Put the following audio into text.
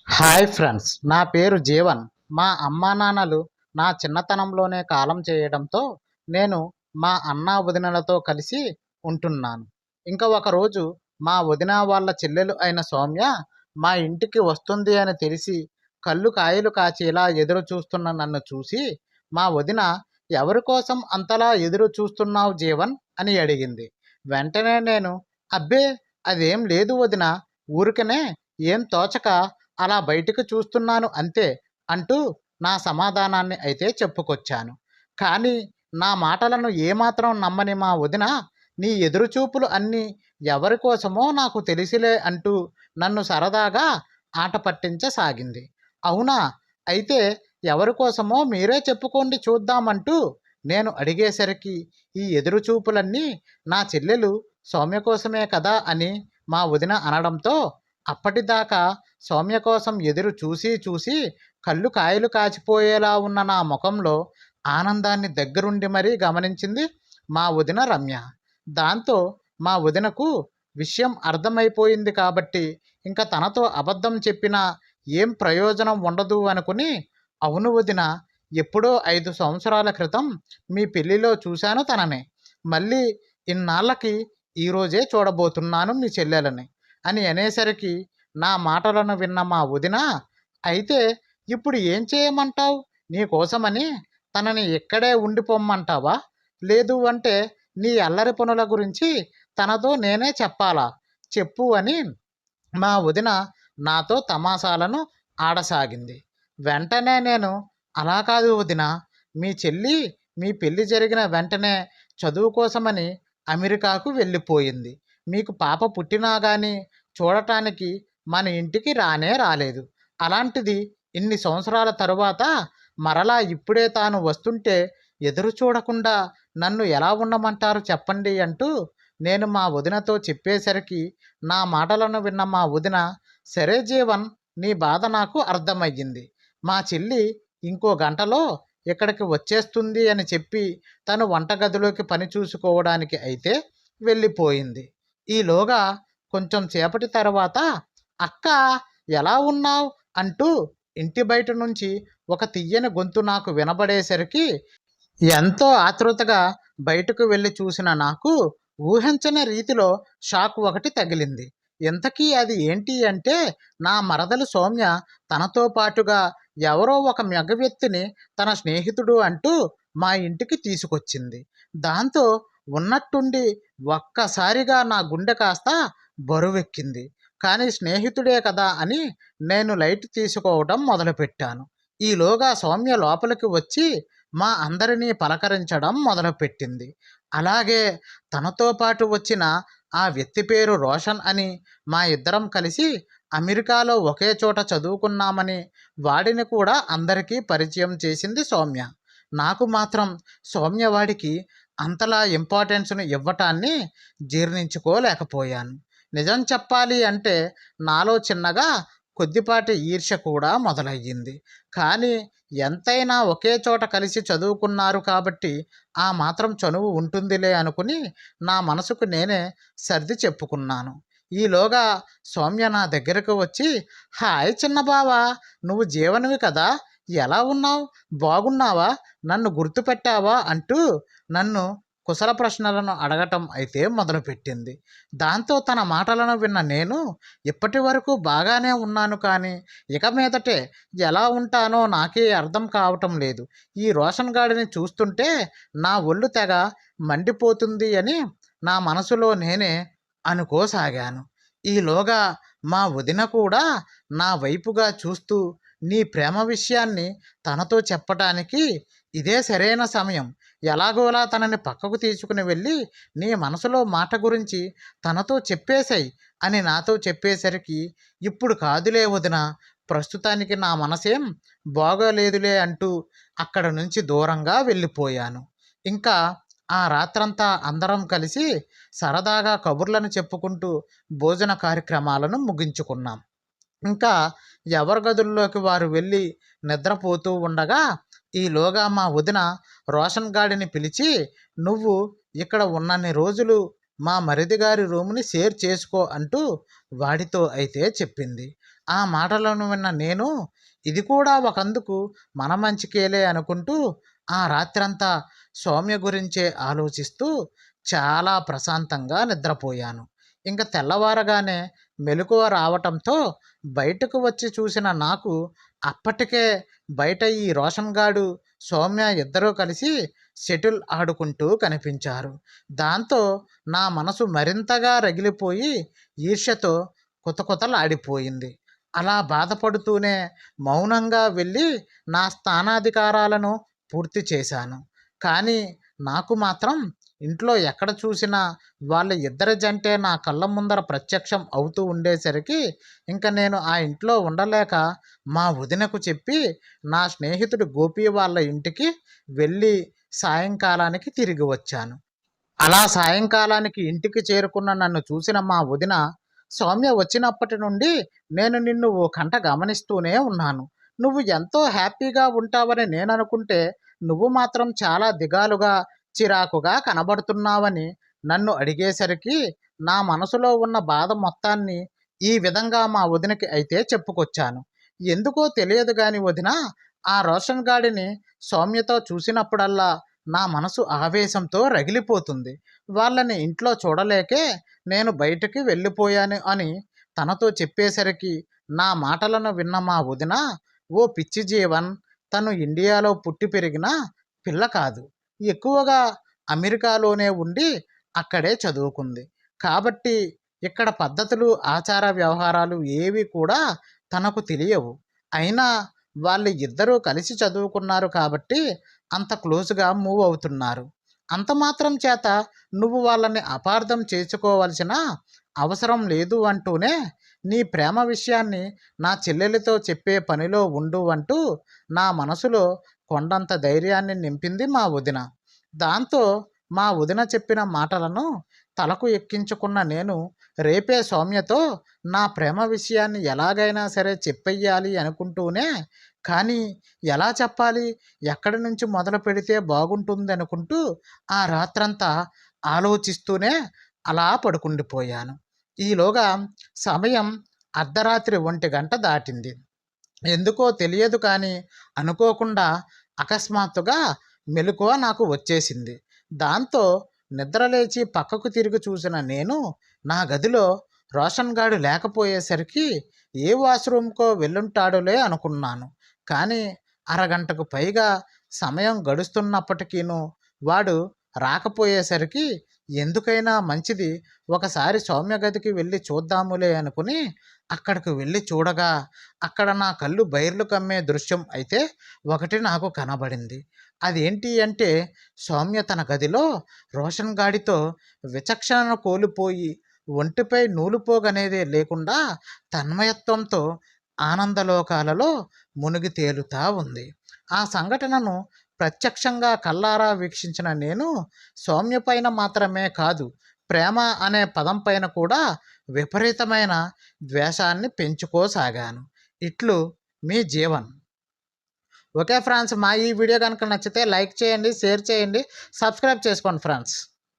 Hi friends, నా పేరు జీవన్. మా అమ్మానాన్నలు నా చిన్నతనంలోనే కాలం చేయడంతో నేను మా అన్నా వదినలతో కలిసి ఉంటున్నాను. ఇంకా ఒకరోజు మా వదిన వాళ్ళ చెల్లెలు అయిన సౌమ్య మా ఇంటికి వస్తుంది అని తెలిసి కళ్ళు కాయలు కాచేలా ఎదురు చూస్తున్న నన్ను చూసి మా వదిన, ఎవరి కోసం అంతలా ఎదురు చూస్తున్నావు జీవన్ అని అడిగింది. వెంటనే నేను, అబ్బే అదేం లేదు వదిన, ఊరికనే ఏం తోచక అలా బయటకు చూస్తున్నాను అంతే అంటూ నా సమాధానాన్ని అయితే చెప్పుకొచ్చాను. కానీ నా మాటలను ఏమాత్రం నమ్మని మా వదిన, నీ ఎదురుచూపులు అన్నీ ఎవరి కోసమో నాకు తెలిసిలే అంటూ నన్ను సరదాగా ఆట పట్టించసాగింది. అవునా, అయితే ఎవరి కోసమో మీరే చెప్పుకోండి చూద్దామంటూ నేను అడిగేసరికి ఈ ఎదురుచూపులన్నీ నా చెల్లెలు సౌమ్య కోసమే కదా అని మా వదిన అనడంతో అప్పటిదాకా సౌమ్య కోసం ఎదురు చూసి చూసి కళ్ళు కాయలు కాచిపోయేలా ఉన్న నా ముఖంలో ఆనందాన్ని దగ్గరుండి మరీ గమనించింది మా వదిన రమ్య. దాంతో మా వదినకు విషయం అర్థమైపోయింది కాబట్టి ఇంకా తనతో అబద్ధం చెప్పినా ఏం ప్రయోజనం ఉండదు అనుకుని, అవును వదిన, ఎప్పుడో 5 సంవత్సరాల క్రితం మీ పెళ్లిలో చూశాను తనని, మళ్ళీ ఇన్నాళ్ళకి ఈరోజే చూడబోతున్నాను మీ చెల్లెలని అని అనేసరికి నా మాటలను విన్న మా వదిన, అయితే ఇప్పుడు ఏం చేయమంటావు? నీకోసమని తనని ఇక్కడే ఉండిపోమ్మంటావా? లేదు అంటే నీ అల్లరి పనుల గురించి తనతో నేనే చెప్పాలా? చెప్పు అని మా వదిన నాతో తమాషాలను ఆడసాగింది. వెంటనే నేను, అలా కాదు వదిన, మీ చెల్లి మీ పెళ్లి జరిగిన వెంటనే చదువు కోసమని అమెరికాకు వెళ్ళిపోయింది. మీకు పాప పుట్టినా కానీ చూడటానికి మన ఇంటికి రానే రాలేదు. అలాంటిది ఇన్ని సంవత్సరాల తరువాత మరలా ఇప్పుడే తాను వస్తుంటే ఎదురు చూడకుండా నన్ను ఎలా ఉండమంటారు చెప్పండి అంటూ నేను మా వదినతో చెప్పేసరికి నా మాటలను విన్న మా వదిన, సరే జీవన్, నీ బాధ నాకు అర్థమయ్యింది. మా చెల్లి ఇంకో గంటలో ఇక్కడికి వచ్చేస్తుంది అని చెప్పి తను వంటగదిలోకి పని చూసుకోవడానికి అయితే వెళ్ళిపోయింది. ఈలోగా కొంచెం సేపటి తర్వాత, అక్క, ఎలా ఉన్నావు అంటూ ఇంటి బయట నుంచి ఒక తియ్యని గొంతు నాకు వినబడేసరికి ఎంతో ఆతృతగా బయటకు వెళ్ళి చూసిన నాకు ఊహించని రీతిలో షాక్ ఒకటి తగిలింది. ఇంతకీ అది ఏంటి అంటే, నా మరదలు సౌమ్య తనతో పాటుగా ఎవరో ఒక మగ వ్యక్తిని తన స్నేహితుడు అంటూ మా ఇంటికి తీసుకొచ్చింది. దాంతో ఉన్నట్టుండి ఒక్కసారిగా నా గుండె కాస్త బరువెక్కింది. కానీ స్నేహితుడే కదా అని నేను లైట్ తీసుకోవడం మొదలుపెట్టాను. ఈలోగా సౌమ్య లోపలికి వచ్చి మా అందరినీ పలకరించడం మొదలుపెట్టింది. అలాగే తనతో పాటు వచ్చిన ఆ వ్యక్తి పేరు రోషన్ అని, మా ఇద్దరం కలిసి అమెరికాలో ఒకే చోట చదువుకున్నామని వాడిని కూడా అందరికీ పరిచయం చేసింది సౌమ్య. నాకు మాత్రం సౌమ్య వాడికి అంతలా ఇంపార్టెన్స్ను ఇవ్వటాన్ని జీర్ణించుకోలేకపోయాను. నిజం చెప్పాలి అంటే నాలో చిన్నగా కొద్దిపాటి ఈర్ష్య కూడా మొదలయ్యింది. కానీ ఎంతైనా ఒకే చోట కలిసి చదువుకున్నారు కాబట్టి ఆ మాత్రం చనువు ఉంటుందిలే అనుకుని నా మనసుకు నేనే సర్ది చెప్పుకున్నాను. ఈలోగా సౌమ్య నా దగ్గరకు వచ్చి, హాయ్ చిన్న బావా, నువ్వు జీవనివి కదా, ఎలా ఉన్నావు, బాగున్నావా, నన్ను గుర్తుపెట్టావా అంటూ నన్ను కుశల ప్రశ్నలను అడగటం అయితే మొదలుపెట్టింది. దాంతో తన మాటలను విన్న నేను, ఇప్పటి వరకు బాగానే ఉన్నాను కానీ ఇక మీదటే ఎలా ఉంటానో నాకే అర్థం కావటం లేదు. ఈ రోషన్ గాడిని చూస్తుంటే నా ఒళ్ళు తెగ మండిపోతుంది అని నా మనసులో నేనే అనుకోసాగాను. ఈలోగా మా వదిన కూడా నా వైపుగా చూస్తూ, నీ ప్రేమ విషయాన్ని తనతో చెప్పటానికి ఇదే సరైన సమయం, ఎలాగోలా తనని పక్కకు తీసుకుని వెళ్ళి నీ మనసులో మాట గురించి తనతో చెప్పేశాయి అని నాతో చెప్పేసరికి, ఇప్పుడు కాదులే వదిన, ప్రస్తుతానికి నా మనసేం బాగోలేదులే అంటూ అక్కడ నుంచి దూరంగా వెళ్ళిపోయాను. ఇంకా ఆ రాత్రంతా అందరం కలిసి సరదాగా కబుర్లను చెప్పుకుంటూ భోజన కార్యక్రమాలను ముగించుకున్నాం. ఇంకా ఎవరి గదుల్లోకి వారు వెళ్ళి నిద్రపోతూ ఉండగా ఈలోగా మా వదిన రోషన్ గాడిని పిలిచి, నువ్వు ఇక్కడ ఉన్నన్ని రోజులు మా మరిది గారి రూముని షేర్ చేసుకో అంటూ వాడితో అయితే చెప్పింది. ఆ మాటలను విన్న నేను ఇది కూడా ఒకందుకు మన మంచికేలే అనుకుంటూ ఆ రాత్రంతా సౌమ్య గురించే ఆలోచిస్తూ చాలా ప్రశాంతంగా నిద్రపోయాను. ఇంక తెల్లవారగానే మెలకువ రావటంతో బయటకు వచ్చి చూసిన నాకు అప్పటికే బయట ఈ రోషన్గాడు సౌమ్య ఇద్దరూ కలిసి షటిల్ ఆడుకుంటూ కనిపించారు. దాంతో నా మనసు మరింతగా రగిలిపోయి ఈర్ష్యతో కుతకుతలాడిపోయింది. అలా బాధపడుతూనే మౌనంగా వెళ్ళి నా స్థానాధికారాలను పూర్తి చేశాను. కానీ నాకు మాత్రం ఇంట్లో ఎక్కడ చూసినా వాళ్ళ ఇద్దరి జంటే నా కళ్ళ ముందర ప్రత్యక్షం అవుతూ ఉండేసరికి ఇంక నేను ఆ ఇంట్లో ఉండలేక మా వదినకు చెప్పి నా స్నేహితుడు గోపి వాళ్ళ ఇంటికి వెళ్ళి సాయంకాలానికి తిరిగి వచ్చాను. అలా సాయంకాలానికి ఇంటికి చేరుకున్న నన్ను చూసిన మా వదిన, సౌమ్య వచ్చినప్పటి నుండి నేను నిన్ను ఓ కంట గమనిస్తూనే ఉన్నాను. నువ్వు ఎంతో హ్యాపీగా ఉంటావని నేననుకుంటే నువ్వు మాత్రం చాలా దిగాలుగా, చిరాకుగా కనబడుతున్నావని నన్ను అడిగేసరికి నా మనసులో ఉన్న బాధ మొత్తాన్ని ఈ విధంగా మా వదినకి అయితే చెప్పుకొచ్చాను. ఎందుకో తెలియదు గాని వదిన, ఆ రోషన్ గాడిని సౌమ్యతో చూసినప్పుడల్లా నా మనసు ఆవేశంతో రగిలిపోతుంది. వాళ్ళని ఇంట్లో చూడలేకే నేను బయటికి వెళ్ళిపోయాను అని తనతో చెప్పేసరికి నా మాటలను విన్న మా వదిన, ఓ పిచ్చి జీవన్, తను ఇండియాలో పుట్టి పెరిగిన పిల్ల కాదు. ఎక్కువగా అమెరికాలోనే ఉండి అక్కడే చదువుకుంది. కాబట్టి ఇక్కడ పద్ధతులు, ఆచార వ్యవహారాలు ఏవి కూడా తనకు తెలియవు. అయినా వాళ్ళు ఇద్దరూ కలిసి చదువుకున్నారు కాబట్టి అంత క్లోజ్గా మూవ్ అవుతున్నారు. అంత మాత్రం చేత నువ్వు వాళ్ళని అపార్థం చేసుకోవాల్సిన అవసరం లేదు అంటూనే నీ ప్రేమ విషయాన్ని నా చెల్లెలితో చెప్పే పనిలో ఉండు అంటూ నా మనసులో కొండంత ధైర్యాన్ని నింపింది మా వదిన. దాంతో మా వదిన చెప్పిన మాటలను తలకు ఎక్కించుకున్న నేను రేపే సౌమ్యతో నా ప్రేమ విషయాన్ని ఎలాగైనా సరే చెప్పెయ్యాలి అనుకుంటూనే, కానీ ఎలా చెప్పాలి, ఎక్కడి నుంచి మొదలు పెడితే బాగుంటుంది అనుకుంటూ ఆ రాత్రంతా ఆలోచిస్తూనే అలా పడుకుండిపోయాను. ఈలోగా సమయం అర్ధరాత్రి 1 గంట దాటింది. ఎందుకో తెలియదు కానీ అనుకోకుండా అకస్మాత్తుగా మెలకువ నాకు వచ్చేసింది. దాంతో నిద్రలేచి పక్కకు తిరిగి చూసిన నేను నా గదిలో రోషన్ గాడు లేకపోయేసరికి ఏ వాష్రూమ్కో వెళ్ళుంటాడులే అనుకున్నాను. కానీ అరగంటకు పైగా సమయం గడుస్తున్నప్పటికీను వాడు రాకపోయేసరికి ఎందుకైనా మంచిది ఒకసారి సౌమ్య గదికి వెళ్ళి చూద్దాములే అనుకుని అక్కడికి వెళ్ళి చూడగా అక్కడ నా కళ్ళు బైర్లు కమ్మే దృశ్యం అయితే ఒకటి నాకు కనబడింది. అదేంటి అంటే సౌమ్య తన గదిలో రోషన్ గాడితో విచక్షణను కోల్పోయి ఒంటిపై నూలుపోగనేదే లేకుండా తన్మయత్వంతో ఆనందలోకాలలో మునిగి తేలుతా ఉంది. ఆ సంఘటనను ప్రత్యక్షంగా కళ్ళారా వీక్షించిన నేను సౌమ్య పైన మాత్రమే కాదు, ప్రేమ అనే పదం పైన కూడా విపరీతమైన ద్వేషాన్ని పెంచుకోసాగాను. ఇట్లు మీ జీవన్. ఓకే ఫ్రెండ్స్, మా ఈ వీడియో కనుక నచ్చితే లైక్ చేయండి, షేర్ చేయండి, సబ్స్క్రైబ్ చేసుకోండి ఫ్రెండ్స్.